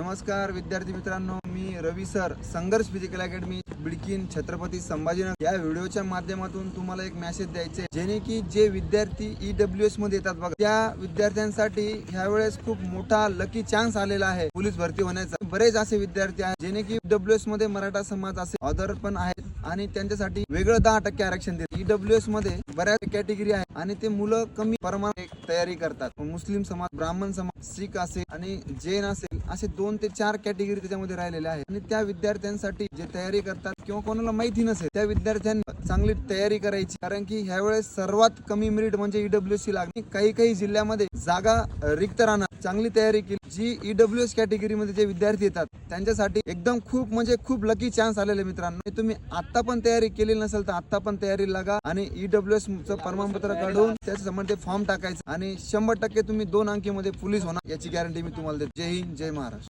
नमस्कार विद्यार्थी मित्रांनो, मी रवी सर, संघर्ष फिजिकल अकॅडमी बिडकीन, छत्रपती संभाजीनगर या व्हिडिओच्या माध्यमातून तुम्हाला एक मेसेज द्यायचे, जेणे की जे विद्यार्थी EWS मध्ये येतात बघा, त्या विद्यार्थ्यांसाठी ह्या वेळेस खूप मोठा लकी चान्स आलेला आहे पोलीस भरती होण्याचा। बरेच असे विद्यार्थी आहेत जेणे की EWS मध्ये मराठा समाज असे अदर पण आहेत आणि त्यांच्यासाठी वेगळं 10% आरक्षण देतात। EWS मध्ये बऱ्याच कॅटेगरी आहे आणि ते मुलं कमी प्रमाणात तयारी करतात। मुस्लिम समाज, ब्राह्मण समाज, शीख असेल आणि जैन असेल, असे 2 ते 4 कॅटेगरी त्याच्यामध्ये राहिलेले आहेत आणि त्या विद्यार्थ्यांसाठी जे तयारी करतात किंवा कोणाला माहिती नसेल त्या विद्यार्थ्यांनी चांगली तयारी करायची, कारण की ह्या वेळेस सर्वात कमी मेरिट म्हणजे EWS ची लागणे। काही जिल्ह्यामध्ये जागा रिक्त राहणार। चांगली तयारी केली जी EWS कॅटेगरी मध्ये जे विद्यार्थी येतात त्यांच्यासाठी एकदम खूप लकी चान्स आलेले मित्रांनो। तुम्ही आता पण तयारी केली नसेल तर आता पण तयारी लागा आणि EWS चं प्रमाणपत्र काढून त्याच्यामध्ये फॉर्म टाकायचा आणि 100% तुम्ही 2 अंकीमध्ये पोलीस होणार याची गॅरंटी मी तुम्हाला देतो। जय हिंद, जय महाराष्ट्र।